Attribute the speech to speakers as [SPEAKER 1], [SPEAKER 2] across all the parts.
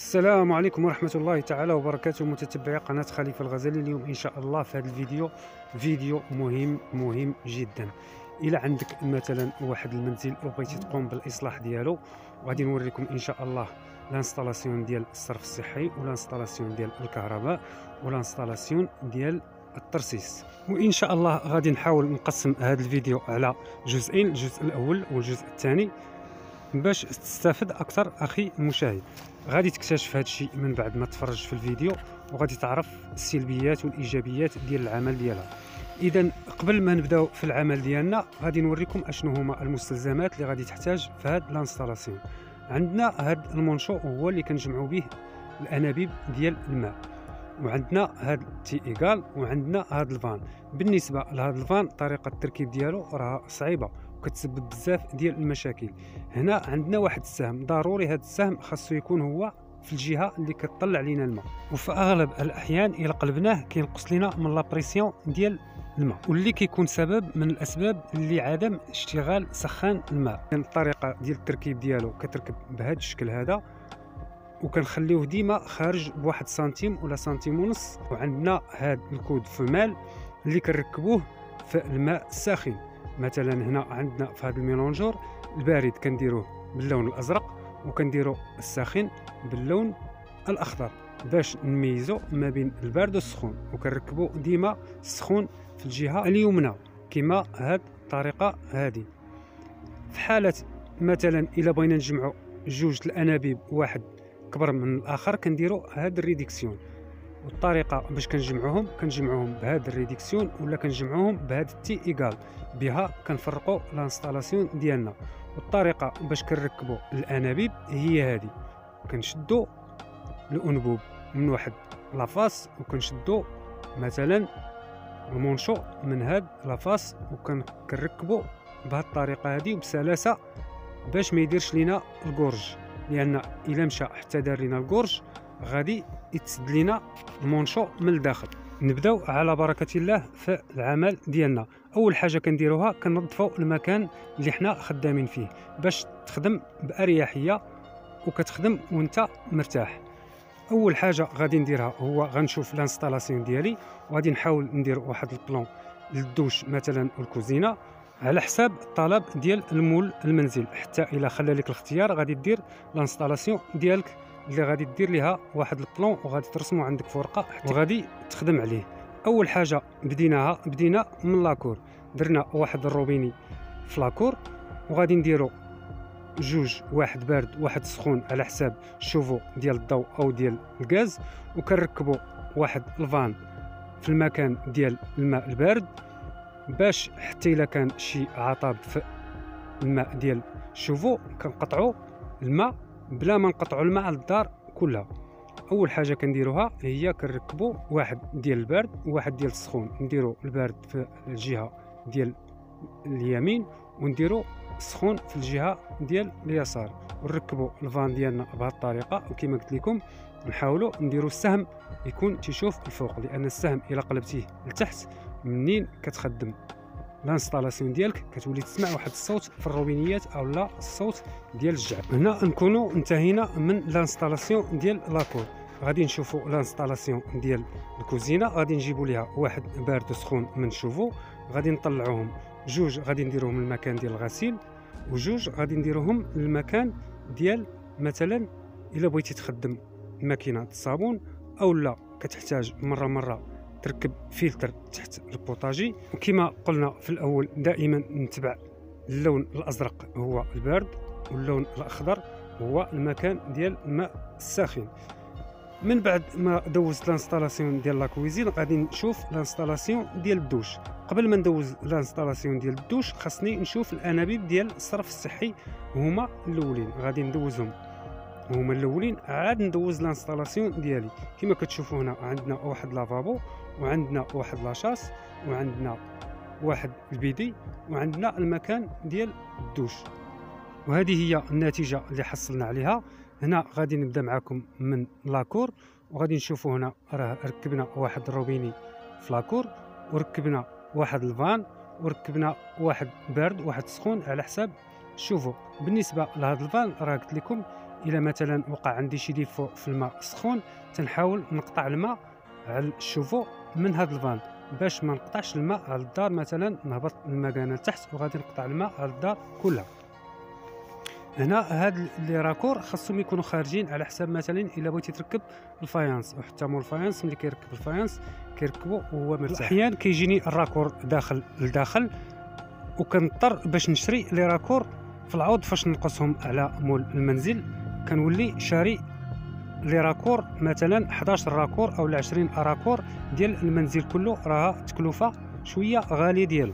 [SPEAKER 1] السلام عليكم ورحمة الله تعالى وبركاته، متتبعي قناة خليفة الغزالي. اليوم إن شاء الله في هذا الفيديو فيديو مهم جدا. إلى عندك مثلا واحد المنزل وبغيتي تقوم بالإصلاح ديالو، وغادي نوريكم إن شاء الله لانستالاسيون ديال الصرف الصحي ولانستالاسيون ديال الكهرباء ولانستالاسيون ديال الترسيس. وإن شاء الله غادي نحاول نقسم هذا الفيديو على جزئين، الجزء الأول والجزء الثاني، باش تستفد اكثر اخي المشاهد. غادي تكتشف هذا الشيء من بعد ما تفرج في الفيديو، وغادي تعرف السلبيات والايجابيات ديال العمل ديالها. اذا قبل ما نبداو في العمل ديالنا غادي نوريكم اشنو هما المستلزمات اللي غادي تحتاج في هذا لانستالاسيون. عندنا هذا المونشو هو اللي كنجمعوا به الانابيب ديال الماء، وعندنا هذا تي ايغال، وعندنا هذا الفان. بالنسبه لهذا الفان طريقه التركيب ديالو راه صعيبه وكتسبب بزاف ديال المشاكل. هنا عندنا واحد السهم ضروري، هذا السهم خاصو يكون هو في الجهه اللي كتطلع لينا الماء، وفي اغلب الاحيان الى قلبناه كينقص لينا من لابريسيون ديال الماء، واللي كيكون سبب من الاسباب اللي عدم اشتغال سخان الماء. الطريقه ديال التركيب ديالو كتركب بهذا الشكل هذا، وكنخليوه ديما خارج بواحد سنتيم ولا سنتيم ونص. وعندنا هذا الكود فمال اللي كنركبوه في الماء الساخن. مثلا هنا عندنا في هذا الميلونجور البارد كنديروه باللون الازرق، وكنديروا الساخن باللون الاخضر باش نميزوا ما بين البارد والسخون. وكنركبوا ديما السخون في الجهه اليمنى كما هذه الطريقه هذه. في حاله مثلا الا بغينا نجمعوا جوج الانابيب واحد كبر من الاخر كنديروا هذا الريديكسيون. والطريقه باش كنجمعوهم بهذا الريديكسيون ولا كنجمعوهم بهذا التي ايغال، بها كنفرقوا لانستالاسيون ديالنا. والطريقه باش كنركبوا الانابيب هي هذه، كنشدوا الانبوب من واحد لافاس وكنشدوا مثلا المونشو من هذا لافاس، وكنركبوا بهذه الطريقه هذه بسلاسه باش ما يديرش لينا الكورج، لان الا مشى حتى دار لينا الكورج غادي يتسد لينا المونشو من الداخل. نبداو على بركه الله في العمل ديالنا. اول حاجه كنديروها كنظفوا المكان اللي حنا خدامين فيه باش تخدم باريحيه وكتخدم وانت مرتاح. اول حاجه غادي نديرها هو غنشوف الانستالاسيون ديالي، وغادي نحاول ندير واحد البلون للدوش مثلا والكوزينه على حساب الطلب ديال المول المنزل. حتى الا خلى لك الاختيار غادي دير الانستالاسيون ديالك اللي غادي دير ليها واحد البلون وغادي ترسمو عندك في ورقه وغادي تخدم عليه. اول حاجه بدينا من لاكور، درنا واحد الروبيني في لاكور، وغادي نديرو جوج، واحد بارد واحد سخون على حساب الشوفو ديال الضوء او ديال الغاز، وكنركبوا واحد الفان في المكان ديال الماء البارد باش حتى الا كان شي عطب في الماء ديال الشوفو كنقطعوا الماء بلا ما نقطعوا الماء على الدار كلها. اول حاجه كنديروها هي كنركبوا واحد ديال البارد وواحد ديال السخون. نديروا البارد في الجهه ديال اليمين ونديروا السخون في الجهه ديال اليسار، ونركبوا الفان ديالنا بهذه الطريقه. وكما قلت لكم نحاولوا نديروا السهم يكون تيشوف الفوق، لان السهم الا قلبتيه لتحت منين كتخدم الانستالاسيون ديالك كتولي تسمع واحد الصوت في الروبينيات او لا الصوت ديال الجعل. هنا نكونوا انتهينا من الانستالاسيون ديال لاكور. غادي نشوفوا الانستالاسيون ديال الكوزينه. غادي نجيبوا ليها واحد بارد وسخون من شوفو، غادي نطلعوهم جوج، غادي نديروهم للمكان ديال الغسيل، وجوج غادي نديروهم للمكان ديال مثلا الا بغيتي تخدم ماكينه الصابون، او لا كتحتاج مره تركب فلتر تحت البوطاجي. وكما قلنا في الاول دائما نتبع اللون الازرق هو البارد، واللون الاخضر هو المكان ديال الماء الساخن. من بعد ما دوزت الانستالاسيون ديال لاكويزين غادي نشوف الانستالاسيون ديال الدوش. قبل ما ندوز الانستالاسيون ديال الدوش خاصني نشوف الانابيب ديال الصرف الصحي هما الاولين، غادي ندوزهم هما الاولين عاد ندوز الانستالاسيون ديالي. كما كتشوفوا هنا عندنا واحد لافابو، وعندنا واحد لاشاس، وعندنا واحد البيدي، وعندنا المكان ديال الدوش. وهذه هي النتيجه اللي حصلنا عليها. هنا غادي نبدا معكم من لاكور، وغادي نشوفوا هنا راه ركبنا واحد الروبيني في لاكور، وركبنا واحد الفان، وركبنا واحد بارد واحد سخون على حساب. شوفوا بالنسبه لهذا الفان راه قلت لكم الى مثلا وقع عندي شي ديفو في الماء سخون، تنحاول نقطع الماء على الشوفو من هذا الفان باش ما نقطعش الماء على الدار، مثلا نهبط المكانه لتحت وغادي نقطع الماء على الدار كلها. هنا هاد لي راكور خاصهم يكونوا خارجين، على حساب مثلا الا بغيتي تركب الفايانس، وحتى مول الفايانس ملي كيركب الفايانس كيركبو وهو مرتاح. احيانا كيجيني الراكور داخل لداخل وكنضطر باش نشري لي راكور في العوض فاش نقصهم على مول المنزل، كنولي شاري لي راكور مثلا 11 راكور او 20 راكور ديال المنزل كله، راها تكلفه شويه غاليه ديالو.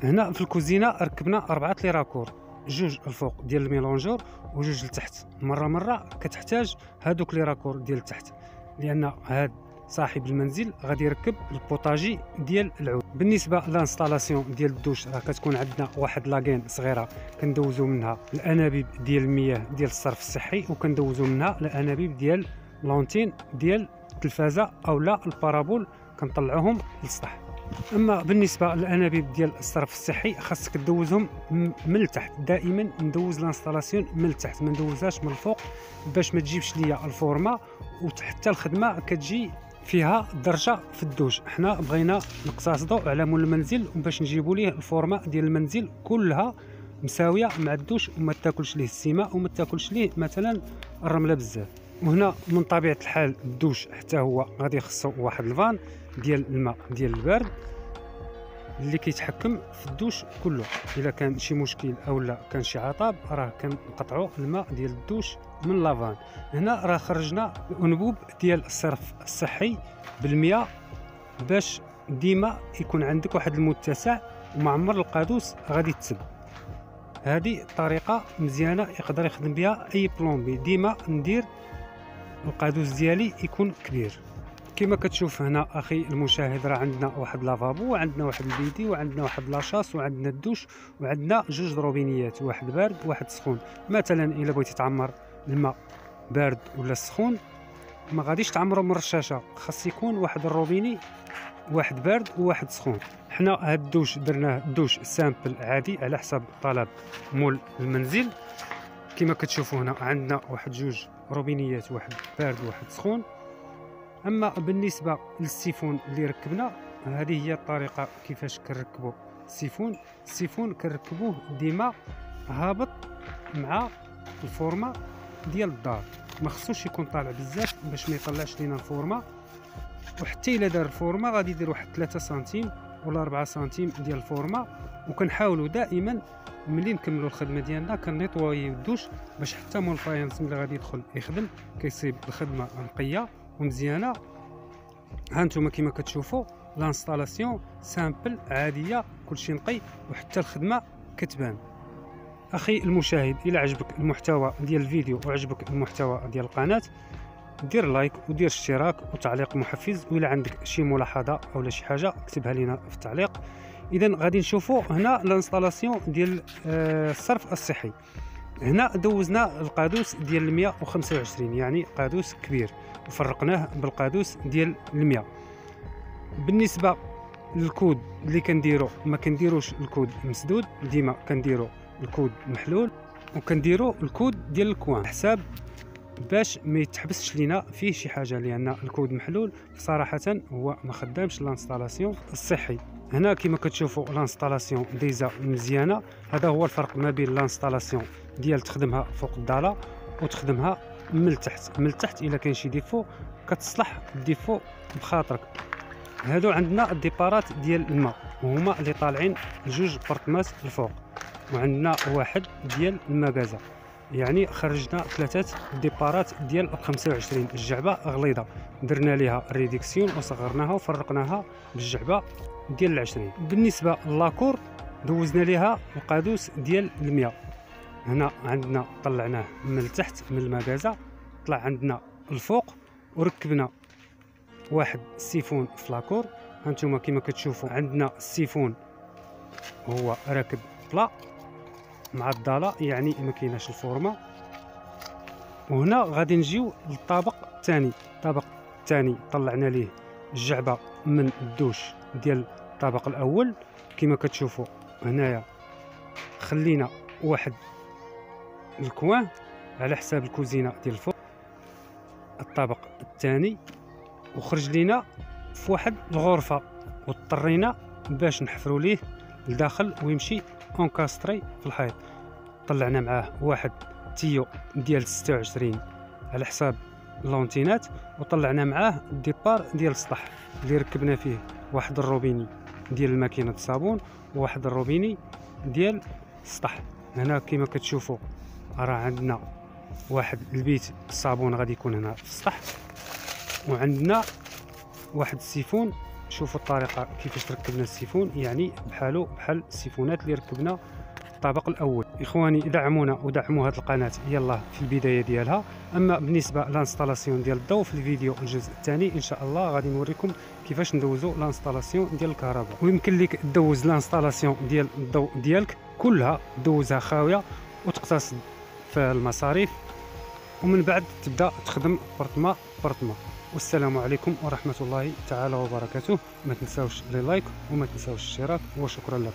[SPEAKER 1] هنا في الكوزينه ركبنا 4 لي راكور، جوج الفوق ديال الميلونجور وجوج لتحت. مره كتحتاج هادوك لي راكور ديال التحت، لان هاد صاحب المنزل غادي يركب البوطاجي ديال العود. بالنسبه للانستالاسيون ديال الدوش راه كتكون عندنا واحد لاكين صغيره كندوزو منها الانابيب ديال المياه ديال الصرف الصحي، وكندوزو منها الانابيب ديال لونتين ديال التلفازه او لا البارابول كنطلعوهم للسطح. اما بالنسبه للانابيب ديال الصرف الصحي خاصك دوزهم من التحت، دائما ندوز الانستالاسيون من التحت ما ندوزهاش من الفوق باش ما تجيبش ليا الفورما وحتى الخدمه كتجي فيها درجه في الدوش. حنا بغينا نقتصدوا على مول المنزل باش نجيبوا ليه الفورما ديال المنزل كلها مساويه مع الدوش وما تاكلش ليه السماء وما تاكلش ليه مثلا الرمله بزاف. وهنا من طبيعه الحال الدوش حتى هو غادي يخصو واحد الفان ديال الماء ديال البارد اللي كيتحكم في الدوش كله. الا كان شي مشكل او لا كان شي عطب راه كنقطعوا الماء ديال الدوش من لافان. هنا راه خرجنا الانبوب ديال الصرف الصحي بالمياه باش ديما يكون عندك واحد المتسع ومع عمر القادوس غادي تسب. هذه طريقه مزيانه يقدر يخدم بها اي بلومبي، ديما ندير القادوس ديالي يكون كبير. كما كتشوف هنا اخي المشاهد راه عندنا واحد لافابو وعندنا واحد البيدي وعندنا واحد لاشاس وعندنا الدوش وعندنا جوج روبينيات، واحد بارد وواحد سخون. مثلا الا بغيتي تعمر الماء بارد ولا سخون ما غاديش تعمرو من الرشاشه، خاص يكون واحد الروبيني واحد بارد وواحد سخون. حنا هاد الدوش درناه دوش سامبل عادي على حسب طلب مول المنزل. كما كتشوفوا هنا عندنا واحد جوج روبينيات، واحد بارد وواحد سخون. اما بالنسبه للسيفون اللي ركبنا، هذه هي الطريقه كيفاش كنركبوا السيفون كنركبوه ديما هابط مع الفورمه ديال الدار، ما خصوش يكون طالع بزاف باش ما يطلعش لينا الفورمه. وحتى الا دار الفورمه غادي يدير واحد 3 سنتيم ولا 4 سنتيم ديال الفورمه. وكنحاولوا دائما ملي نكملوا الخدمه ديالنا كنيطويو الدوش باش حتى مول الفاينس ملي غادي يدخل يخدم كيصيب الخدمه نقيه ومزيانه. ها نتوما كما كتشوفوا لانستالاسيون سامبل عاديه، كلشي نقي وحتى الخدمه كتبان. اخي المشاهد الى عجبك المحتوى ديال الفيديو وعجبك المحتوى ديال القناه دير لايك ودير اشتراك وتعليق محفز، وإلا عندك شي ملاحظه او شي حاجه اكتبها لنا في التعليق. اذا غادي نشوفوا هنا لانستالاسيون ديال الصرف الصحي. هنا دوزنا القادوس ديال 125 يعني قادوس كبير وفرقناه بالقادوس ديال 100. بالنسبه للكود اللي كنديرو ما كنديروش الكود مسدود، ديما كنديرو الكود محلول وكنديرو الكود ديال الكوان حساب باش ما يتحبسش لينا فيه شي حاجه، لان الكود محلول صراحه هو ما خدامش لانستالاسيون الصحي. هنا كما كتشوفوا لانستالاسيون ديزا مزيانه. هذا هو الفرق ما بين لانستالاسيون ديال تخدمها فوق الضاله وتخدمها من التحت الا كاين شي ديفو كتصلح الديفو بخاطرك. هادو عندنا الديبارات ديال الماء وهما اللي طالعين جوج برطمات الفوق، وعندنا واحد ديال المكازه، يعني خرجنا 3 ديبارات ديال 25. الجعبه غليظه درنا ليها ريديكسيون وصغرناها وفرقناها بالجعبه ديال 20. بالنسبه للاكور دوزنا ليها القادوس ديال 100. هنا عندنا طلعناه من التحت من المكازه طلع عندنا الفوق وركبنا واحد السيفون في لاكور. هانتوما كما كتشوفوا عندنا السيفون هو راكب طلا مع الضاله، يعني ما كايناش الفورمه. وهنا غادي نجيو للطابق الثاني. الطابق الثاني طلعنا ليه الجعبه من الدوش ديال الطابق الاول. كما كتشوفوا هنايا خلينا واحد الكوان على حساب الكوزينه ديال الفوق، الطابق الثاني، وخرج لينا في واحد الغرفه واضطرينا باش نحفروا ليه لداخل ويمشي اونكاستري في الحيط. طلعنا معاه واحد تيو ديال 26 على حساب لونتينات، وطلعنا معاه الديبار ديال السطح اللي ركبنا فيه واحد الروبيني ديال الماكينه الصابون وواحد الروبيني ديال السطح. هنا كما كتشوفوا راه عندنا واحد البيت الصابون غادي يكون هنا في السطح، وعندنا واحد السيفون. شوفوا الطريقه كيفاش ركبنا السيفون، يعني بحالو بحال السيفونات اللي ركبنا الطابق الاول. اخواني دعمونا ودعموا هذه القناه يلا في البدايه ديالها. اما بالنسبه لانستالاسيون ديال الضوء في الفيديو الجزء الثاني ان شاء الله غادي نوريكم كيفاش ندوزو لانستالاسيون ديال الكهرباء. ويمكن لك دوز لانستالاسيون ديال الضوء ديالك كلها، دوزها خاويه وتقتصد في المصاريف، ومن بعد تبدا تخدم برطمه برطمه. والسلام عليكم ورحمه الله تعالى وبركاته. ما تنساوش لي لايك وما تنساوش الاشتراك، وشكرا لكم.